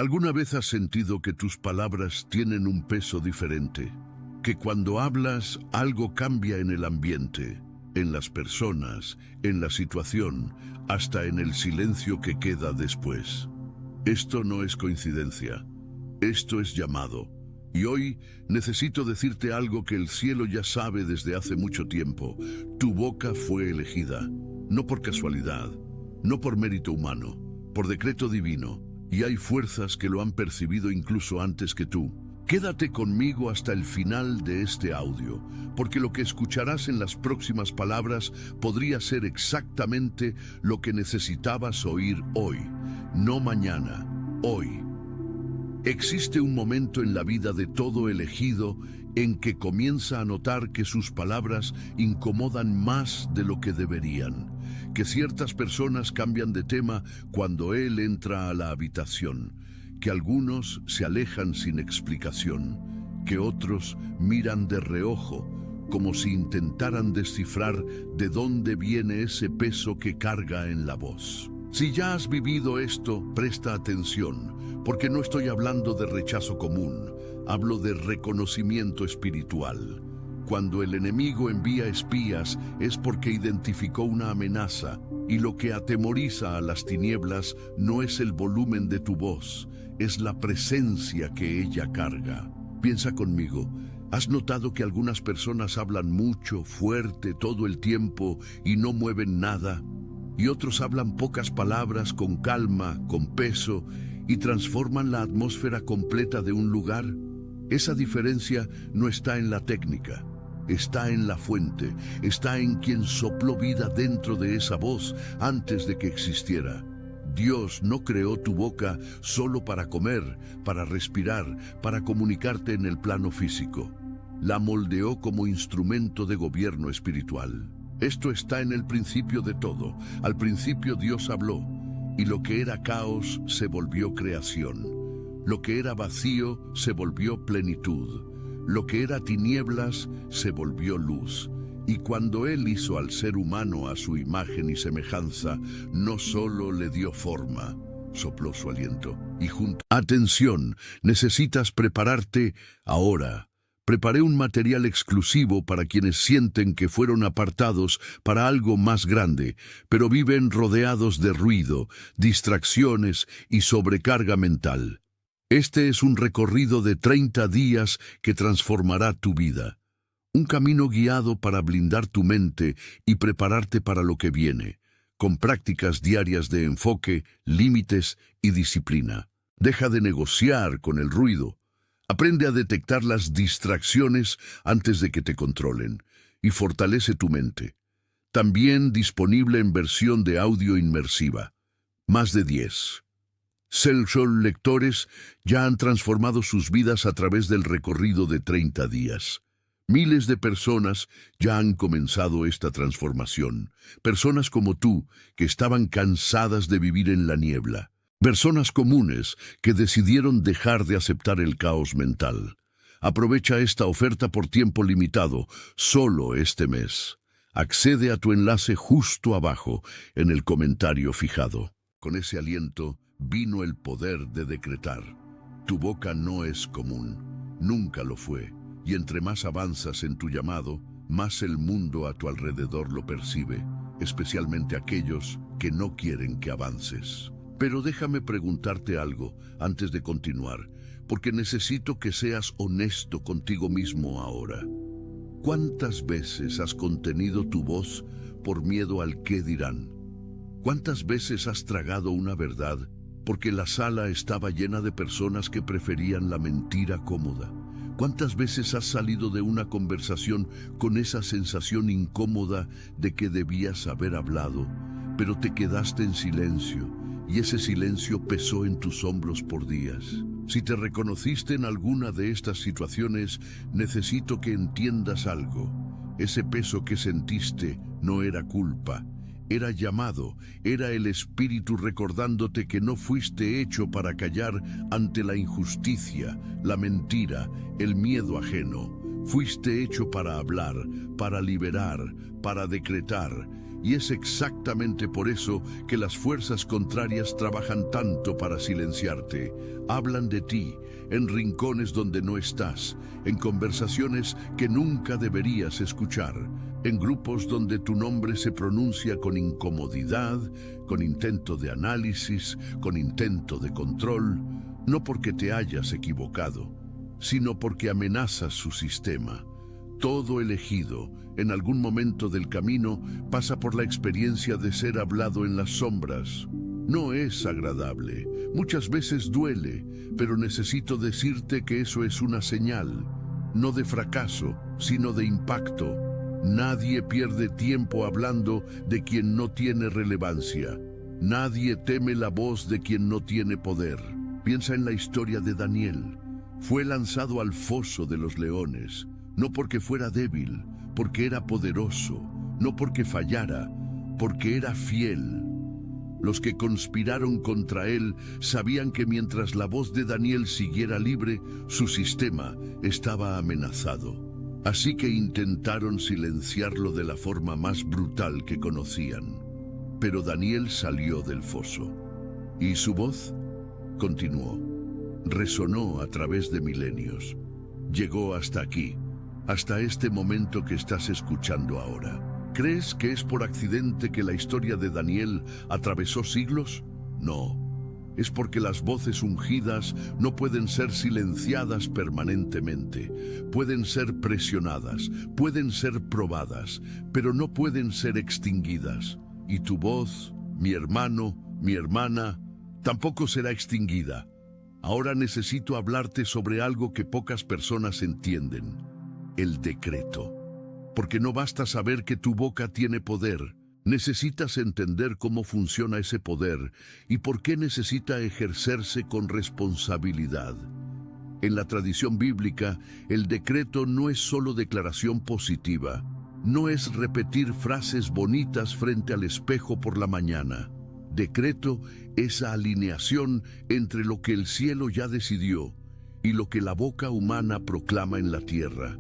¿Alguna vez has sentido que tus palabras tienen un peso diferente? Que cuando hablas algo cambia en el ambiente, en las personas, en la situación, hasta en el silencio que queda después. Esto no es coincidencia, esto es llamado. Y hoy necesito decirte algo que el cielo ya sabe desde hace mucho tiempo. Tu boca fue elegida, no por casualidad, no por mérito humano, por decreto divino. Y hay fuerzas que lo han percibido incluso antes que tú. Quédate conmigo hasta el final de este audio, porque lo que escucharás en las próximas palabras podría ser exactamente lo que necesitabas oír hoy, no mañana, hoy. Existe un momento en la vida de todo elegido en que comienza a notar que sus palabras incomodan más de lo que deberían, que ciertas personas cambian de tema cuando él entra a la habitación, que algunos se alejan sin explicación, que otros miran de reojo, como si intentaran descifrar de dónde viene ese peso que carga en la voz. Si ya has vivido esto, presta atención, porque no estoy hablando de rechazo común, hablo de reconocimiento espiritual. Cuando el enemigo envía espías es porque identificó una amenaza, y lo que atemoriza a las tinieblas no es el volumen de tu voz, es la presencia que ella carga. Piensa conmigo, ¿has notado que algunas personas hablan mucho, fuerte, todo el tiempo y no mueven nada? Y otros hablan pocas palabras, con calma, con peso, y transforman la atmósfera completa de un lugar. Esa diferencia no está en la técnica, está en la fuente, está en quien sopló vida dentro de esa voz antes de que existiera. Dios no creó tu boca solo para comer, para respirar, para comunicarte en el plano físico. La moldeó como instrumento de gobierno espiritual. Esto está en el principio de todo. Al principio Dios habló, y lo que era caos se volvió creación. Lo que era vacío se volvió plenitud. Lo que era tinieblas se volvió luz. Y cuando Él hizo al ser humano a su imagen y semejanza, no solo le dio forma, sopló su aliento. Y junto... Atención, necesitas prepararte ahora. Preparé un material exclusivo para quienes sienten que fueron apartados para algo más grande, pero viven rodeados de ruido, distracciones y sobrecarga mental. Este es un recorrido de 30 días que transformará tu vida. Un camino guiado para blindar tu mente y prepararte para lo que viene, con prácticas diarias de enfoque, límites y disciplina. Deja de negociar con el ruido. Aprende a detectar las distracciones antes de que te controlen y fortalece tu mente. También disponible en versión de audio inmersiva. Más de 10. Cell lectores ya han transformado sus vidas a través del recorrido de 30 días. Miles de personas ya han comenzado esta transformación. Personas como tú, que estaban cansadas de vivir en la niebla. Personas comunes que decidieron dejar de aceptar el caos mental. Aprovecha esta oferta por tiempo limitado, solo este mes. Accede a tu enlace justo abajo, en el comentario fijado. Con ese aliento vino el poder de decretar. Tu boca no es común, nunca lo fue. Y entre más avanzas en tu llamado, más el mundo a tu alrededor lo percibe, especialmente aquellos que no quieren que avances. Pero déjame preguntarte algo antes de continuar, porque necesito que seas honesto contigo mismo ahora. ¿Cuántas veces has contenido tu voz por miedo al qué dirán? ¿Cuántas veces has tragado una verdad porque la sala estaba llena de personas que preferían la mentira cómoda? ¿Cuántas veces has salido de una conversación con esa sensación incómoda de que debías haber hablado, pero te quedaste en silencio? Y ese silencio pesó en tus hombros por días. Si te reconociste en alguna de estas situaciones, necesito que entiendas algo. Ese peso que sentiste no era culpa, era llamado, era el espíritu recordándote que no fuiste hecho para callar ante la injusticia, la mentira, el miedo ajeno. Fuiste hecho para hablar, para liberar, para decretar. Y es exactamente por eso que las fuerzas contrarias trabajan tanto para silenciarte. Hablan de ti, en rincones donde no estás, en conversaciones que nunca deberías escuchar, en grupos donde tu nombre se pronuncia con incomodidad, con intento de análisis, con intento de control, no porque te hayas equivocado, sino porque amenazas su sistema. Todo elegido, en algún momento del camino, pasa por la experiencia de ser hablado en las sombras. No es agradable, muchas veces duele, pero necesito decirte que eso es una señal, no de fracaso, sino de impacto. Nadie pierde tiempo hablando de quien no tiene relevancia. Nadie teme la voz de quien no tiene poder. Piensa en la historia de Daniel. Fue lanzado al foso de los leones, no porque fuera débil, porque era poderoso, no porque fallara, porque era fiel. Los que conspiraron contra él sabían que mientras la voz de Daniel siguiera libre, su sistema estaba amenazado. Así que intentaron silenciarlo de la forma más brutal que conocían. Pero Daniel salió del foso, y su voz continuó. Resonó a través de milenios. Llegó hasta aquí, hasta este momento que estás escuchando ahora. ¿Crees que es por accidente que la historia de Daniel atravesó siglos? No. Es porque las voces ungidas no pueden ser silenciadas permanentemente. Pueden ser presionadas, pueden ser probadas, pero no pueden ser extinguidas. Y tu voz, mi hermano, mi hermana, tampoco será extinguida. Ahora necesito hablarte sobre algo que pocas personas entienden: el decreto. Porque no basta saber que tu boca tiene poder. Necesitas entender cómo funciona ese poder y por qué necesita ejercerse con responsabilidad. En la tradición bíblica, el decreto no es solo declaración positiva. No es repetir frases bonitas frente al espejo por la mañana. Decreto es alineación entre lo que el cielo ya decidió y lo que la boca humana proclama en la tierra.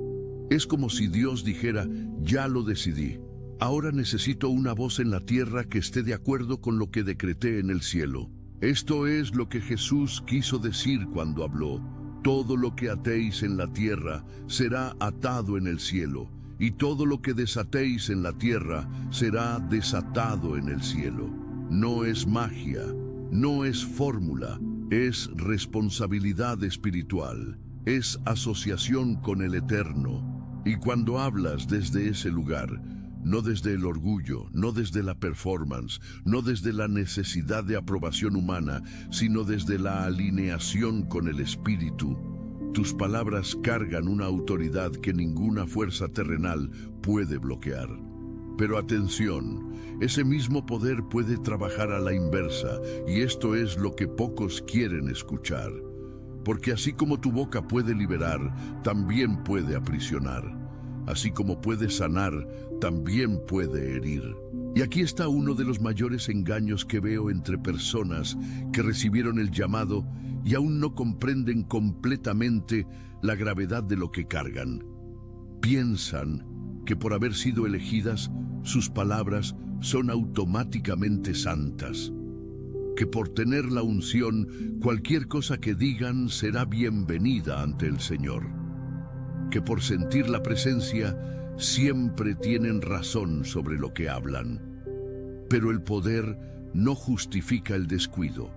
Es como si Dios dijera: ya lo decidí. Ahora necesito una voz en la tierra que esté de acuerdo con lo que decreté en el cielo. Esto es lo que Jesús quiso decir cuando habló: todo lo que atéis en la tierra será atado en el cielo, y todo lo que desatéis en la tierra será desatado en el cielo. No es magia, no es fórmula, es responsabilidad espiritual, es asociación con el Eterno. Y cuando hablas desde ese lugar, no desde el orgullo, no desde la performance, no desde la necesidad de aprobación humana, sino desde la alineación con el Espíritu, tus palabras cargan una autoridad que ninguna fuerza terrenal puede bloquear. Pero atención, ese mismo poder puede trabajar a la inversa, y esto es lo que pocos quieren escuchar. Porque así como tu boca puede liberar, también puede aprisionar. Así como puede sanar, también puede herir. Y aquí está uno de los mayores engaños que veo entre personas que recibieron el llamado y aún no comprenden completamente la gravedad de lo que cargan. Piensan que por haber sido elegidas, sus palabras son automáticamente santas. Que por tener la unción, cualquier cosa que digan será bienvenida ante el Señor. Que por sentir la presencia, siempre tienen razón sobre lo que hablan. Pero el poder no justifica el descuido.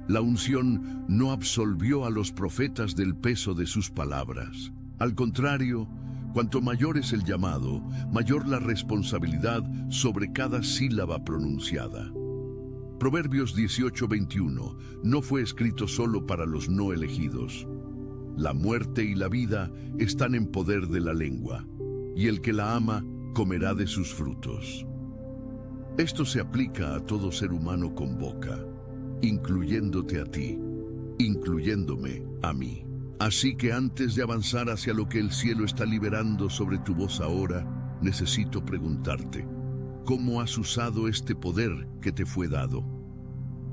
La unción no absolvió a los profetas del peso de sus palabras. Al contrario, cuanto mayor es el llamado, mayor la responsabilidad sobre cada sílaba pronunciada. Proverbios 18:21 no fue escrito solo para los no elegidos. La muerte y la vida están en poder de la lengua, y el que la ama comerá de sus frutos. Esto se aplica a todo ser humano con boca, incluyéndote a ti, incluyéndome a mí. Así que antes de avanzar hacia lo que el cielo está liberando sobre tu voz ahora, necesito preguntarte: ¿cómo has usado este poder que te fue dado?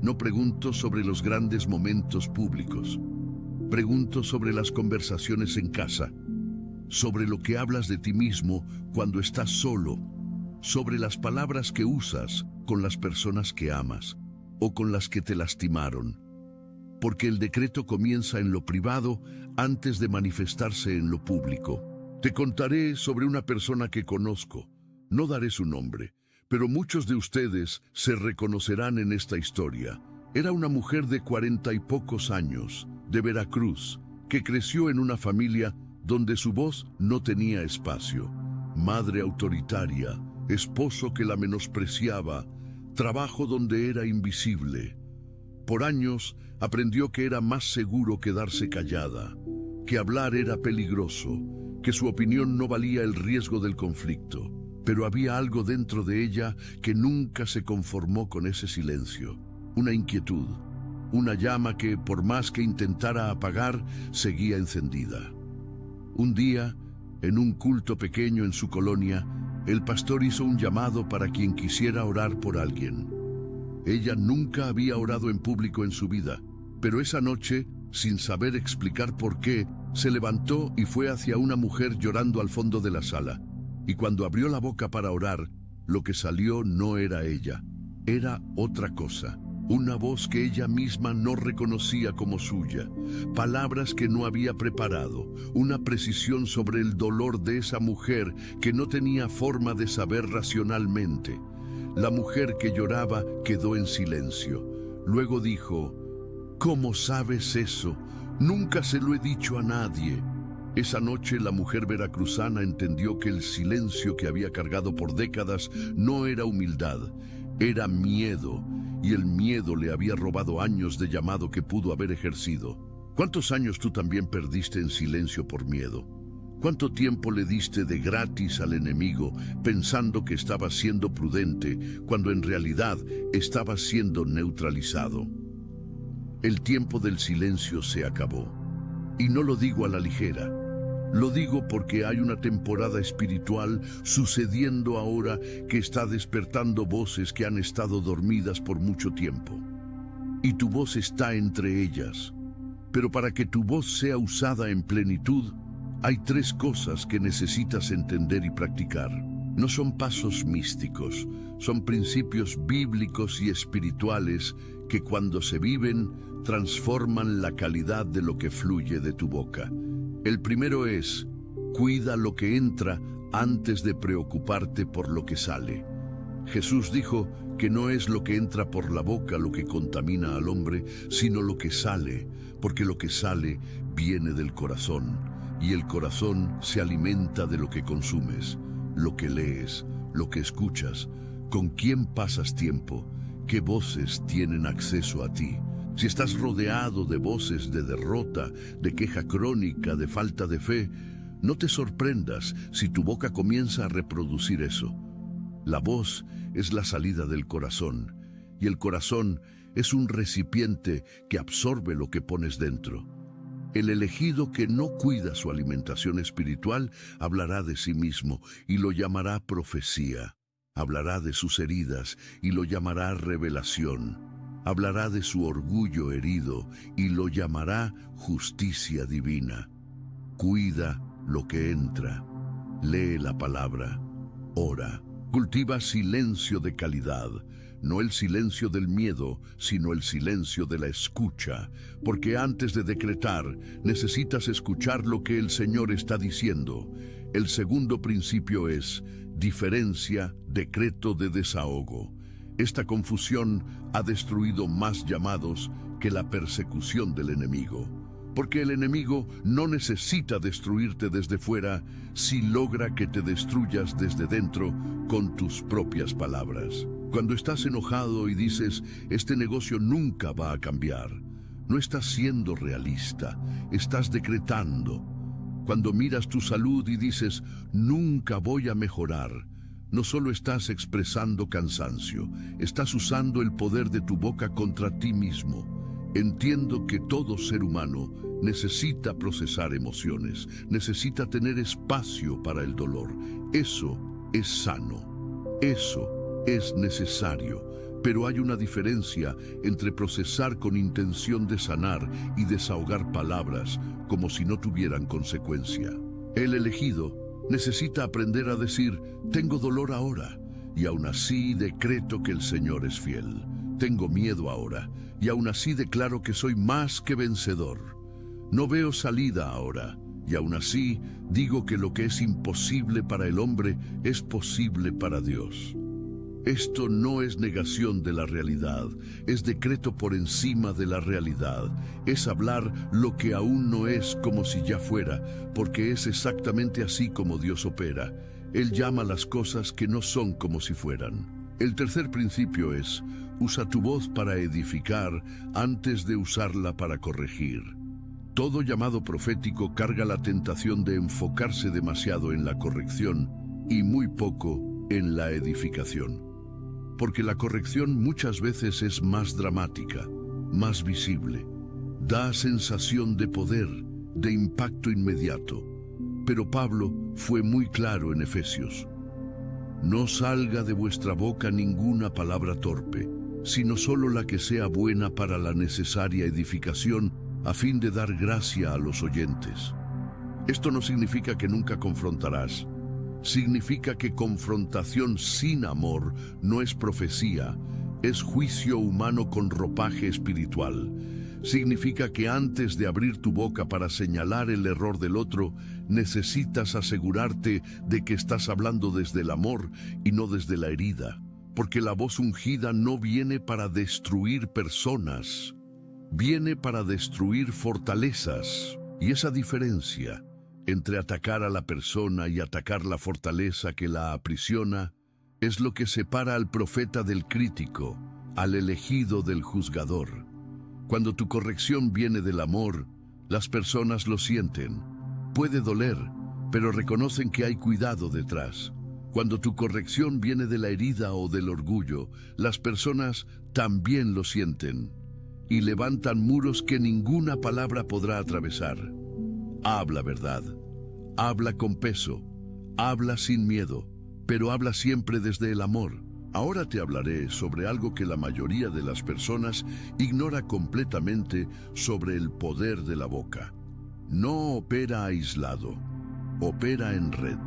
No pregunto sobre los grandes momentos públicos. Pregunto sobre las conversaciones en casa, sobre lo que hablas de ti mismo cuando estás solo, sobre las palabras que usas con las personas que amas o con las que te lastimaron, porque el decreto comienza en lo privado antes de manifestarse en lo público. Te contaré sobre una persona que conozco. No daré su nombre, pero muchos de ustedes se reconocerán en esta historia. Era una mujer de 40 y pocos años, de Veracruz, que creció en una familia donde su voz no tenía espacio. Madre autoritaria, esposo que la menospreciaba, trabajo donde era invisible. Por años aprendió que era más seguro quedarse callada, que hablar era peligroso, que su opinión no valía el riesgo del conflicto. Pero había algo dentro de ella que nunca se conformó con ese silencio. Una inquietud, una llama que, por más que intentara apagar, seguía encendida. Un día, en un culto pequeño en su colonia, el pastor hizo un llamado para quien quisiera orar por alguien. Ella nunca había orado en público en su vida, pero esa noche, sin saber explicar por qué, se levantó y fue hacia una mujer llorando al fondo de la sala. Y cuando abrió la boca para orar, lo que salió no era ella, era otra cosa. Una voz que ella misma no reconocía como suya, palabras que no había preparado, una precisión sobre el dolor de esa mujer que no tenía forma de saber racionalmente. La mujer que lloraba quedó en silencio. Luego dijo: ¿Cómo sabes eso? Nunca se lo he dicho a nadie. Esa noche la mujer veracruzana entendió que el silencio que había cargado por décadas no era humildad, era miedo, y el miedo le había robado años de llamado que pudo haber ejercido. ¿Cuántos años tú también perdiste en silencio por miedo? ¿Cuánto tiempo le diste de gratis al enemigo pensando que estabas siendo prudente cuando en realidad estabas siendo neutralizado? El tiempo del silencio se acabó. Y no lo digo a la ligera. Lo digo porque hay una temporada espiritual sucediendo ahora que está despertando voces que han estado dormidas por mucho tiempo. Y tu voz está entre ellas. Pero para que tu voz sea usada en plenitud, hay 3 cosas que necesitas entender y practicar. No son pasos místicos, son principios bíblicos y espirituales que cuando se viven transforman la calidad de lo que fluye de tu boca. El primero es: cuida lo que entra antes de preocuparte por lo que sale. Jesús dijo que no es lo que entra por la boca lo que contamina al hombre, sino lo que sale, porque lo que sale viene del corazón, y el corazón se alimenta de lo que consumes, lo que lees, lo que escuchas, con quién pasas tiempo, qué voces tienen acceso a ti. Si estás rodeado de voces de derrota, de queja crónica, de falta de fe, no te sorprendas si tu boca comienza a reproducir eso. La voz es la salida del corazón, y el corazón es un recipiente que absorbe lo que pones dentro. El elegido que no cuida su alimentación espiritual hablará de sí mismo y lo llamará profecía. Hablará de sus heridas y lo llamará revelación. Hablará de su orgullo herido y lo llamará justicia divina. Cuida lo que entra. Lee la palabra. Ora. Cultiva silencio de calidad. No el silencio del miedo, sino el silencio de la escucha. Porque antes de decretar, necesitas escuchar lo que el Señor está diciendo. El segundo principio es: diferencia, decreto de desahogo. Esta confusión ha destruido más llamados que la persecución del enemigo. Porque el enemigo no necesita destruirte desde fuera si logra que te destruyas desde dentro con tus propias palabras. Cuando estás enojado y dices: este negocio nunca va a cambiar, no estás siendo realista, estás decretando. Cuando miras tu salud y dices: nunca voy a mejorar, no solo estás expresando cansancio, estás usando el poder de tu boca contra ti mismo. Entiendo que todo ser humano necesita procesar emociones, necesita tener espacio para el dolor. Eso es sano, eso es necesario, pero hay una diferencia entre procesar con intención de sanar y desahogar palabras como si no tuvieran consecuencia. El elegido necesita aprender a decir: tengo dolor ahora, y aún así decreto que el Señor es fiel. Tengo miedo ahora, y aún así declaro que soy más que vencedor. No veo salida ahora, y aún así digo que lo que es imposible para el hombre es posible para Dios. Esto no es negación de la realidad, es decreto por encima de la realidad. Es hablar lo que aún no es como si ya fuera, porque es exactamente así como Dios opera. Él llama las cosas que no son como si fueran. El tercer principio es: usa tu voz para edificar antes de usarla para corregir. Todo llamado profético carga la tentación de enfocarse demasiado en la corrección y muy poco en la edificación. Porque la corrección muchas veces es más dramática, más visible, da sensación de poder, de impacto inmediato. Pero Pablo fue muy claro en Efesios: no salga de vuestra boca ninguna palabra torpe, sino solo la que sea buena para la necesaria edificación, a fin de dar gracia a los oyentes. Esto no significa que nunca confrontarás. Significa que confrontación sin amor no es profecía, es juicio humano con ropaje espiritual. Significa que antes de abrir tu boca para señalar el error del otro, necesitas asegurarte de que estás hablando desde el amor y no desde la herida. Porque la voz ungida no viene para destruir personas, viene para destruir fortalezas. Y esa diferencia entre atacar a la persona y atacar la fortaleza que la aprisiona es lo que separa al profeta del crítico, al elegido del juzgador. Cuando tu corrección viene del amor, las personas lo sienten. Puede doler, pero reconocen que hay cuidado detrás. Cuando tu corrección viene de la herida o del orgullo, las personas también lo sienten y levantan muros que ninguna palabra podrá atravesar. Habla verdad, habla con peso, habla sin miedo, pero habla siempre desde el amor. Ahora te hablaré sobre algo que la mayoría de las personas ignora completamente sobre el poder de la boca. No opera aislado, opera en red.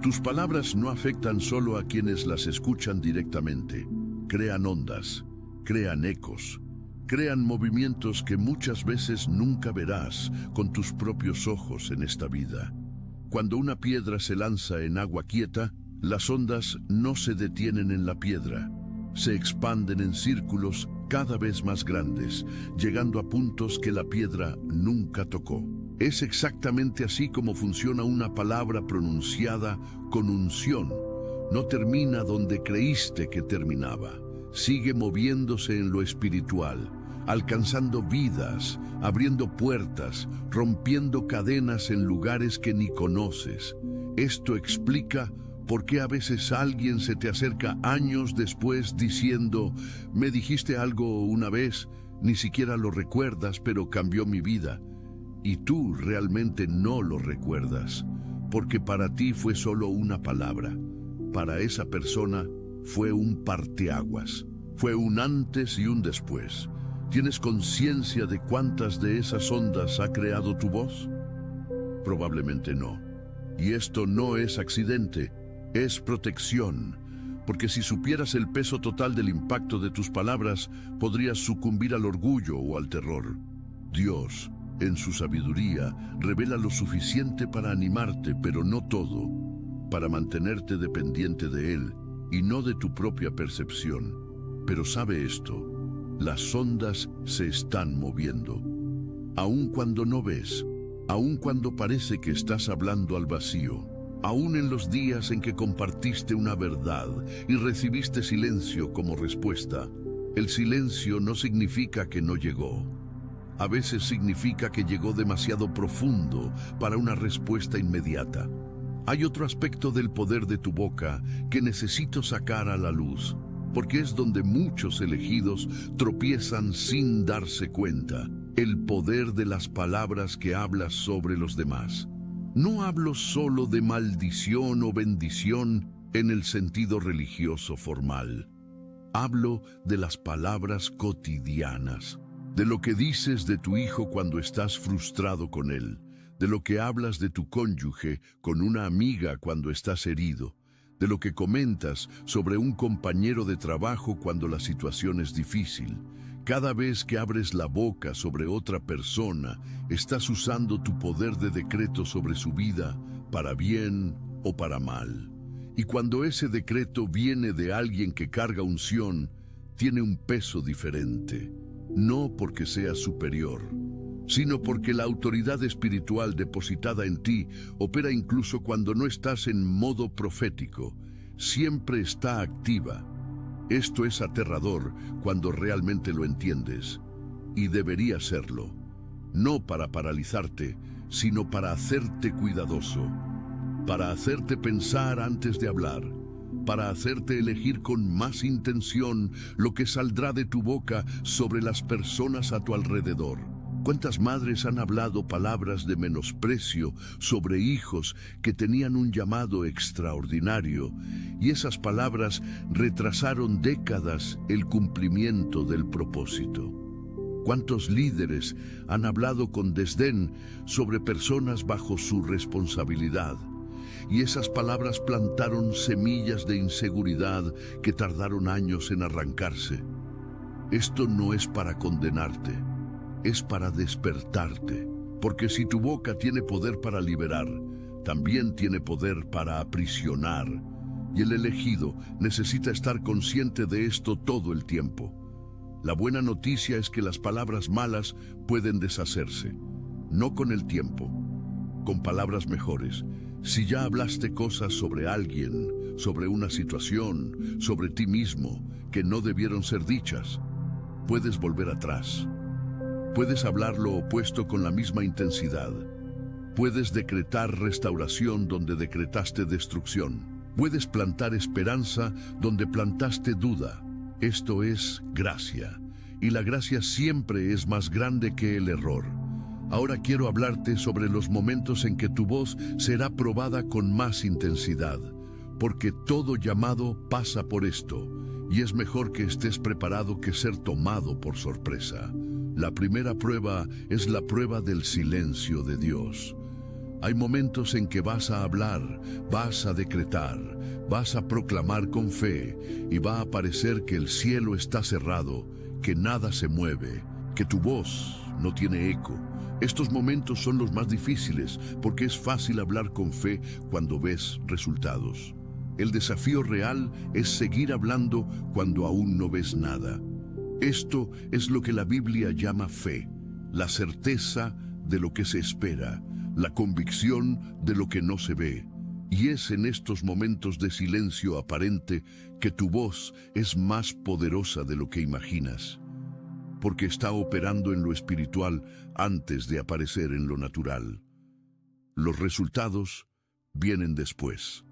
Tus palabras no afectan solo a quienes las escuchan directamente. Crean ondas, crean ecos, crean movimientos que muchas veces nunca verás con tus propios ojos en esta vida. Cuando una piedra se lanza en agua quieta, las ondas no se detienen en la piedra, se expanden en círculos cada vez más grandes, llegando a puntos que la piedra nunca tocó. Es exactamente así como funciona una palabra pronunciada con unción. No termina donde creíste que terminaba. Sigue moviéndose en lo espiritual, alcanzando vidas, abriendo puertas, rompiendo cadenas en lugares que ni conoces. Esto explica por qué a veces alguien se te acerca años después diciendo: me dijiste algo una vez, ni siquiera lo recuerdas, pero cambió mi vida. Y tú realmente no lo recuerdas, porque para ti fue solo una palabra. Para esa persona fue un parteaguas, fue un antes y un después. ¿Tienes conciencia de cuántas de esas ondas ha creado tu voz? Probablemente no. Y esto no es accidente, es protección. Porque si supieras el peso total del impacto de tus palabras, podrías sucumbir al orgullo o al terror. Dios, en su sabiduría, revela lo suficiente para animarte, pero no todo, para mantenerte dependiente de Él y no de tu propia percepción. Pero sabe esto: las ondas se están moviendo. Aun cuando no ves, aun cuando parece que estás hablando al vacío, aun en los días en que compartiste una verdad y recibiste silencio como respuesta, el silencio no significa que no llegó. A veces significa que llegó demasiado profundo para una respuesta inmediata. Hay otro aspecto del poder de tu boca que necesito sacar a la luz, porque es donde muchos elegidos tropiezan sin darse cuenta: el poder de las palabras que hablas sobre los demás. No hablo solo de maldición o bendición en el sentido religioso formal. Hablo de las palabras cotidianas, de lo que dices de tu hijo cuando estás frustrado con él, de lo que hablas de tu cónyuge con una amiga cuando estás herido, de lo que comentas sobre un compañero de trabajo cuando la situación es difícil. Cada vez que abres la boca sobre otra persona, estás usando tu poder de decreto sobre su vida, para bien o para mal. Y cuando ese decreto viene de alguien que carga unción, tiene un peso diferente, no porque sea superior, sino porque la autoridad espiritual depositada en ti opera incluso cuando no estás en modo profético, siempre está activa. Esto es aterrador cuando realmente lo entiendes, y debería serlo, no para paralizarte, sino para hacerte cuidadoso, para hacerte pensar antes de hablar, para hacerte elegir con más intención lo que saldrá de tu boca sobre las personas a tu alrededor. ¿Cuántas madres han hablado palabras de menosprecio sobre hijos que tenían un llamado extraordinario, y esas palabras retrasaron décadas el cumplimiento del propósito? ¿Cuántos líderes han hablado con desdén sobre personas bajo su responsabilidad? Y esas palabras plantaron semillas de inseguridad que tardaron años en arrancarse. Esto no es para condenarte, es para despertarte, porque si tu boca tiene poder para liberar, también tiene poder para aprisionar, y el elegido necesita estar consciente de esto todo el tiempo. La buena noticia es que las palabras malas pueden deshacerse, no con el tiempo, con palabras mejores. Si ya hablaste cosas sobre alguien, sobre una situación, sobre ti mismo, que no debieron ser dichas, puedes volver atrás. Puedes hablar lo opuesto con la misma intensidad. Puedes decretar restauración donde decretaste destrucción. Puedes plantar esperanza donde plantaste duda. Esto es gracia, y la gracia siempre es más grande que el error. Ahora quiero hablarte sobre los momentos en que tu voz será probada con más intensidad, porque todo llamado pasa por esto, y es mejor que estés preparado que ser tomado por sorpresa. La primera prueba es la prueba del silencio de Dios. Hay momentos en que vas a hablar, vas a decretar, vas a proclamar con fe, y va a parecer que el cielo está cerrado, que nada se mueve, que tu voz no tiene eco. Estos momentos son los más difíciles porque es fácil hablar con fe cuando ves resultados. El desafío real es seguir hablando cuando aún no ves nada. Esto es lo que la Biblia llama fe, la certeza de lo que se espera, la convicción de lo que no se ve. Y es en estos momentos de silencio aparente que tu voz es más poderosa de lo que imaginas, porque está operando en lo espiritual antes de aparecer en lo natural. Los resultados vienen después,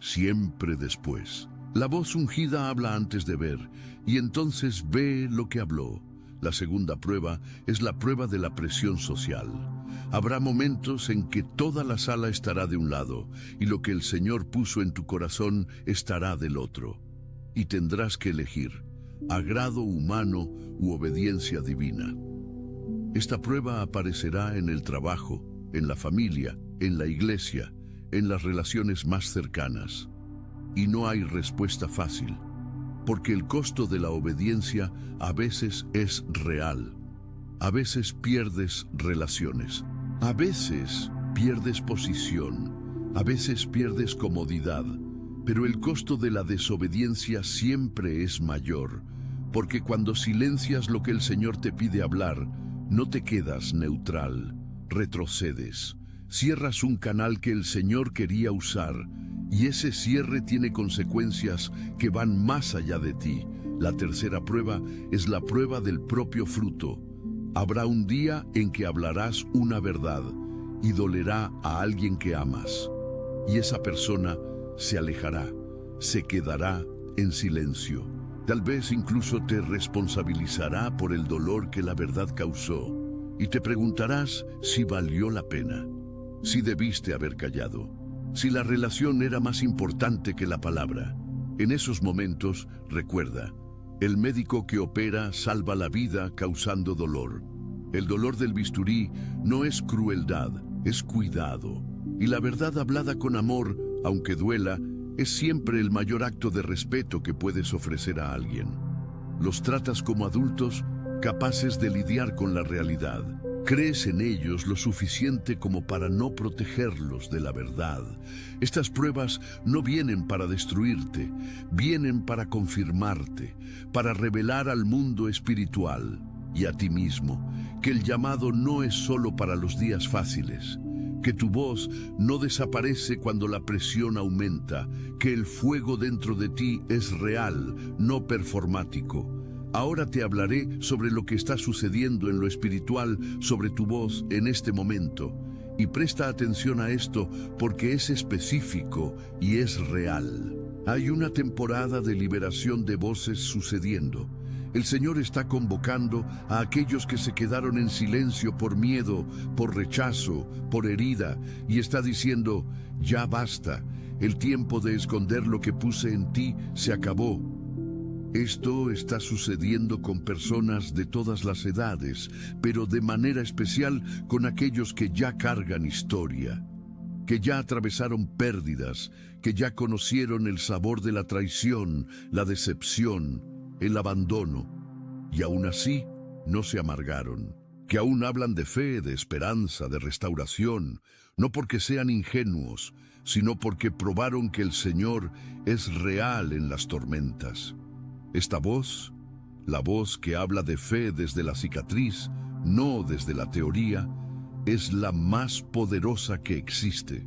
siempre después. La voz ungida habla antes de ver, y entonces ve lo que habló. La segunda prueba es la prueba de la presión social. Habrá momentos en que toda la sala estará de un lado, y lo que el Señor puso en tu corazón estará del otro. Y tendrás que elegir agrado humano u obediencia divina. Esta prueba aparecerá en el trabajo, en la familia, en la iglesia, en las relaciones más cercanas. Y no hay respuesta fácil, porque el costo de la obediencia a veces es real. A veces pierdes relaciones, a veces pierdes posición, a veces pierdes comodidad, pero el costo de la desobediencia siempre es mayor, porque cuando silencias lo que el Señor te pide hablar, no te quedas neutral, retrocedes, cierras un canal que el Señor quería usar, y ese cierre tiene consecuencias que van más allá de ti. La tercera prueba es la prueba del propio fruto. Habrá un día en que hablarás una verdad y dolerá a alguien que amas, y esa persona se alejará, se quedará en silencio. Tal vez incluso te responsabilizará por el dolor que la verdad causó, y te preguntarás si valió la pena, si debiste haber callado, si la relación era más importante que la palabra. En esos momentos, recuerda, el médico que opera salva la vida causando dolor. El dolor del bisturí no es crueldad, es cuidado. Y la verdad hablada con amor, aunque duela, es siempre el mayor acto de respeto que puedes ofrecer a alguien. Los tratas como adultos capaces de lidiar con la realidad. Crees en ellos lo suficiente como para no protegerlos de la verdad. Estas pruebas no vienen para destruirte, vienen para confirmarte, para revelar al mundo espiritual y a ti mismo que el llamado no es solo para los días fáciles, que tu voz no desaparece cuando la presión aumenta, que el fuego dentro de ti es real, no performático. Ahora te hablaré sobre lo que está sucediendo en lo espiritual, sobre tu voz en este momento. Y presta atención a esto porque es específico y es real. Hay una temporada de liberación de voces sucediendo. El Señor está convocando a aquellos que se quedaron en silencio por miedo, por rechazo, por herida, y está diciendo, ya basta, el tiempo de esconder lo que puse en ti se acabó. Esto está sucediendo con personas de todas las edades, pero de manera especial con aquellos que ya cargan historia, que ya atravesaron pérdidas, que ya conocieron el sabor de la traición, la decepción, el abandono, y aún así no se amargaron, que aún hablan de fe, de esperanza, de restauración, no porque sean ingenuos, sino porque probaron que el Señor es real en las tormentas. Esta voz, la voz que habla de fe desde la cicatriz, no desde la teoría, es la más poderosa que existe.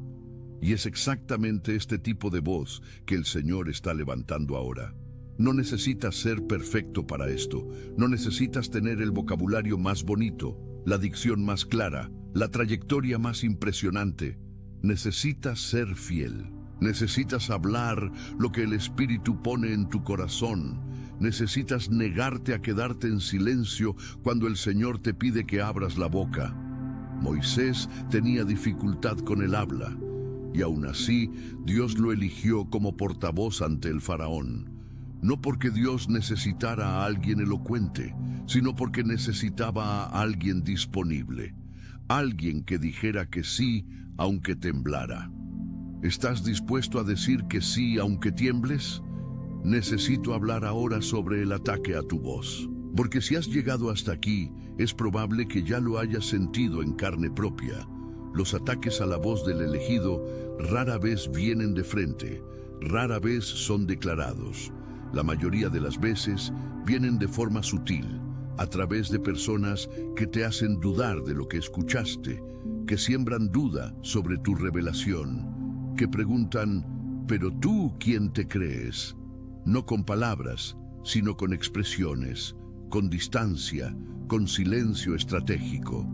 Y es exactamente este tipo de voz que el Señor está levantando ahora. No necesitas ser perfecto para esto, no necesitas tener el vocabulario más bonito, la dicción más clara, la trayectoria más impresionante. Necesitas ser fiel. Necesitas hablar lo que el Espíritu pone en tu corazón. Necesitas negarte a quedarte en silencio cuando el Señor te pide que abras la boca. Moisés tenía dificultad con el habla, y aún así Dios lo eligió como portavoz ante el faraón. No porque Dios necesitara a alguien elocuente, sino porque necesitaba a alguien disponible. Alguien que dijera que sí, aunque temblara. ¿Estás dispuesto a decir que sí, aunque tiembles? Necesito hablar ahora sobre el ataque a tu voz. Porque si has llegado hasta aquí, es probable que ya lo hayas sentido en carne propia. Los ataques a la voz del elegido rara vez vienen de frente, rara vez son declarados. La mayoría de las veces vienen de forma sutil, a través de personas que te hacen dudar de lo que escuchaste, que siembran duda sobre tu revelación, que preguntan, ¿pero tú quién te crees? No con palabras, sino con expresiones, con distancia, con silencio estratégico.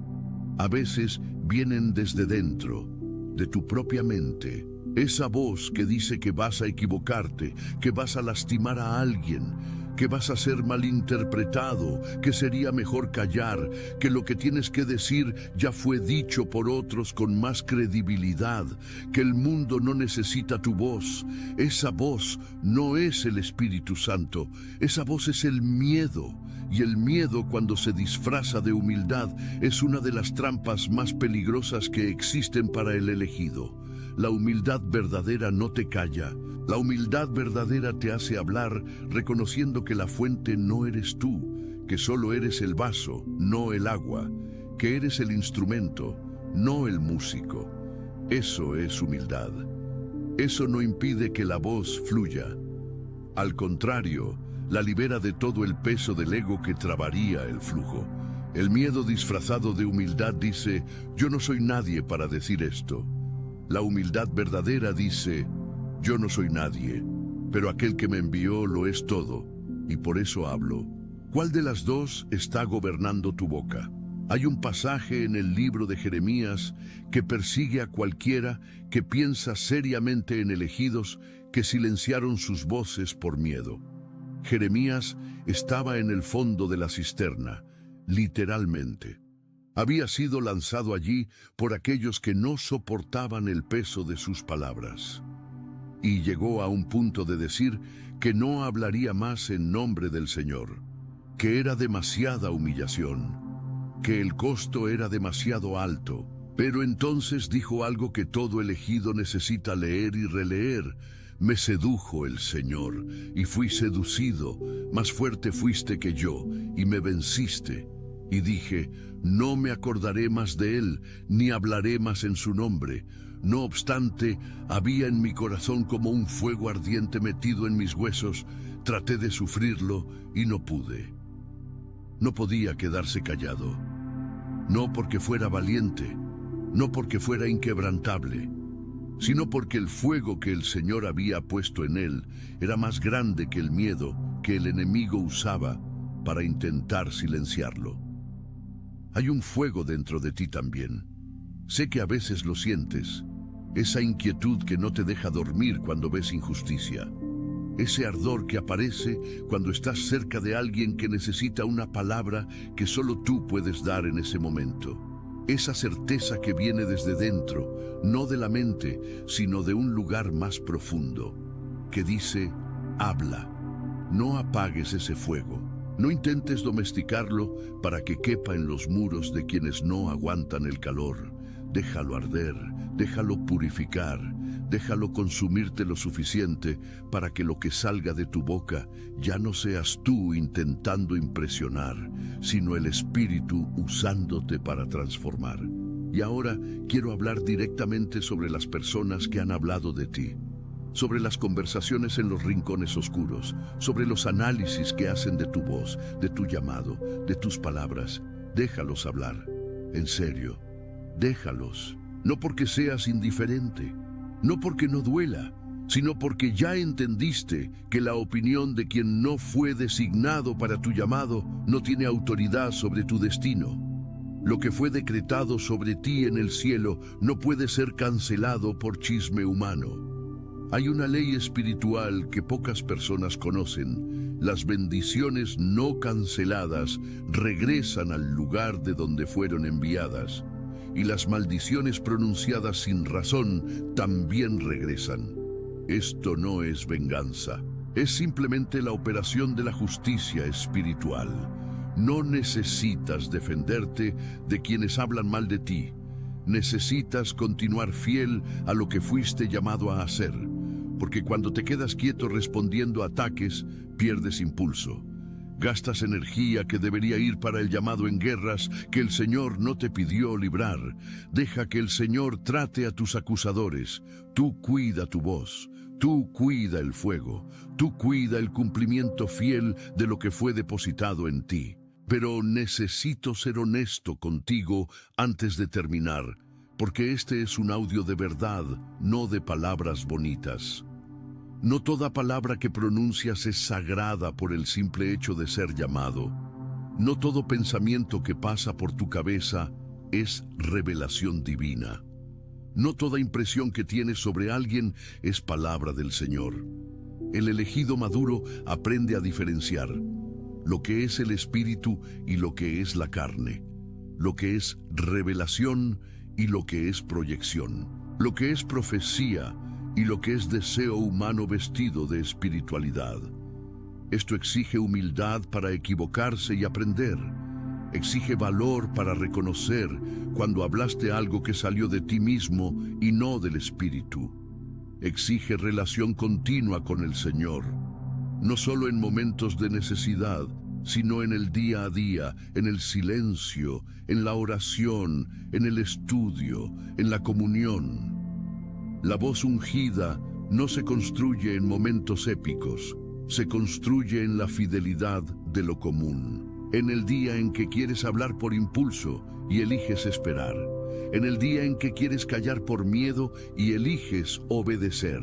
A veces vienen desde dentro, de tu propia mente. Esa voz que dice que vas a equivocarte, que vas a lastimar a alguien, que vas a ser malinterpretado, que sería mejor callar, que lo que tienes que decir ya fue dicho por otros con más credibilidad, que el mundo no necesita tu voz. Esa voz no es el Espíritu Santo, esa voz es el miedo. Y el miedo, cuando se disfraza de humildad, es una de las trampas más peligrosas que existen para el elegido. La humildad verdadera no te calla. La humildad verdadera te hace hablar reconociendo que la fuente no eres tú, que solo eres el vaso, no el agua, que eres el instrumento, no el músico. Eso es humildad. Eso no impide que la voz fluya. Al contrario, la libera de todo el peso del ego que trabaría el flujo. El miedo disfrazado de humildad dice, yo no soy nadie para decir esto. La humildad verdadera dice, yo no soy nadie, pero aquel que me envió lo es todo, y por eso hablo. ¿Cuál de las dos está gobernando tu boca? Hay un pasaje en el libro de Jeremías que persigue a cualquiera que piensa seriamente en elegidos que silenciaron sus voces por miedo. Jeremías estaba en el fondo de la cisterna, literalmente. Había sido lanzado allí por aquellos que no soportaban el peso de sus palabras. Y llegó a un punto de decir que no hablaría más en nombre del Señor, que era demasiada humillación, que el costo era demasiado alto. Pero entonces dijo algo que todo elegido necesita leer y releer, Me sedujo el Señor, y fui seducido. Más fuerte fuiste que yo, y me venciste. Y dije, no me acordaré más de él, ni hablaré más en su nombre. No obstante, había en mi corazón como un fuego ardiente metido en mis huesos. Traté de sufrirlo, y no pude. No podía quedarse callado. No porque fuera valiente, no porque fuera inquebrantable, sino porque el fuego que el Señor había puesto en él era más grande que el miedo que el enemigo usaba para intentar silenciarlo. Hay un fuego dentro de ti también. Sé que a veces lo sientes, esa inquietud que no te deja dormir cuando ves injusticia, ese ardor que aparece cuando estás cerca de alguien que necesita una palabra que solo tú puedes dar en ese momento. Esa certeza que viene desde dentro, no de la mente, sino de un lugar más profundo, que dice, habla. No apagues ese fuego. No intentes domesticarlo para que quepa en los muros de quienes no aguantan el calor. Déjalo arder, déjalo purificar, déjalo consumirte lo suficiente para que lo que salga de tu boca ya no seas tú intentando impresionar, sino el Espíritu usándote para transformar. Y ahora quiero hablar directamente sobre las personas que han hablado de ti, sobre las conversaciones en los rincones oscuros, sobre los análisis que hacen de tu voz, de tu llamado, de tus palabras. Déjalos hablar, en serio, déjalos, no porque seas indiferente, no porque no duela, sino porque ya entendiste que la opinión de quien no fue designado para tu llamado no tiene autoridad sobre tu destino. Lo que fue decretado sobre ti en el cielo no puede ser cancelado por chisme humano. Hay una ley espiritual que pocas personas conocen. Las bendiciones no canceladas regresan al lugar de donde fueron enviadas, y las maldiciones pronunciadas sin razón también regresan. Esto no es venganza, es simplemente la operación de la justicia espiritual. No necesitas defenderte de quienes hablan mal de ti. Necesitas continuar fiel a lo que fuiste llamado a hacer, porque cuando te quedas quieto respondiendo a ataques, pierdes impulso. Gastas energía que debería ir para el llamado en guerras que el Señor no te pidió librar. Deja que el Señor trate a tus acusadores. Tú cuida tu voz, tú cuida el fuego, tú cuida el cumplimiento fiel de lo que fue depositado en ti. Pero necesito ser honesto contigo antes de terminar, porque este es un audio de verdad, no de palabras bonitas. No toda palabra que pronuncias es sagrada por el simple hecho de ser llamado. No todo pensamiento que pasa por tu cabeza es revelación divina. No toda impresión que tienes sobre alguien es palabra del Señor. El elegido maduro aprende a diferenciar lo que es el espíritu y lo que es la carne, lo que es revelación y lo que es proyección, lo que es profecía y lo que es deseo humano vestido de espiritualidad. Esto exige humildad para equivocarse y aprender. Exige valor para reconocer cuando hablaste algo que salió de ti mismo y no del Espíritu. Exige relación continua con el Señor, no solo en momentos de necesidad, sino en el día a día, en el silencio, en la oración, en el estudio, en la comunión. La voz ungida no se construye en momentos épicos, se construye en la fidelidad de lo común. En el día en que quieres hablar por impulso y eliges esperar. En el día en que quieres callar por miedo y eliges obedecer.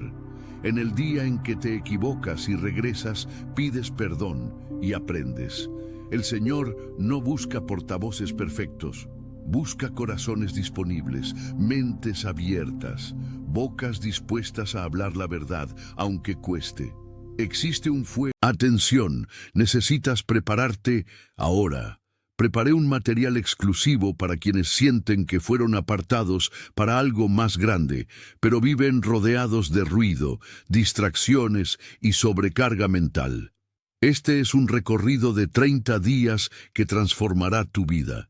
En el día en que te equivocas y regresas, pides perdón y aprendes. El Señor no busca portavoces perfectos. Busca corazones disponibles, mentes abiertas, bocas dispuestas a hablar la verdad, aunque cueste. Existe un fuego. Atención, necesitas prepararte ahora. Preparé un material exclusivo para quienes sienten que fueron apartados para algo más grande, pero viven rodeados de ruido, distracciones y sobrecarga mental. Este es un recorrido de 30 días que transformará tu vida.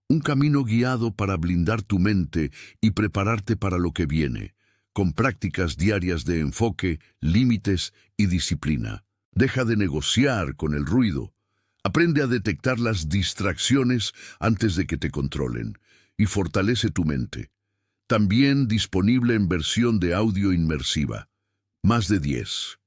Un camino guiado para blindar tu mente y prepararte para lo que viene. con prácticas diarias de enfoque, límites y disciplina. Deja de negociar con el ruido. Aprende a detectar las distracciones antes de que te controlen y fortalece tu mente. También disponible en versión de audio inmersiva. Más de 10.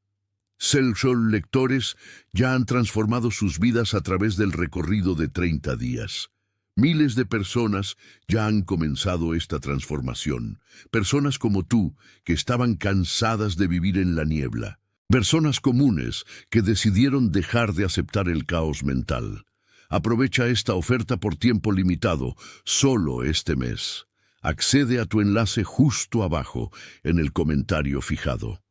Cell lectores ya han transformado sus vidas a través del recorrido de 30 días. Miles de personas ya han comenzado esta transformación. Personas como tú, que estaban cansadas de vivir en la niebla. Personas comunes que decidieron dejar de aceptar el caos mental. Aprovecha esta oferta por tiempo limitado, solo este mes. Accede a tu enlace justo abajo, en el comentario fijado.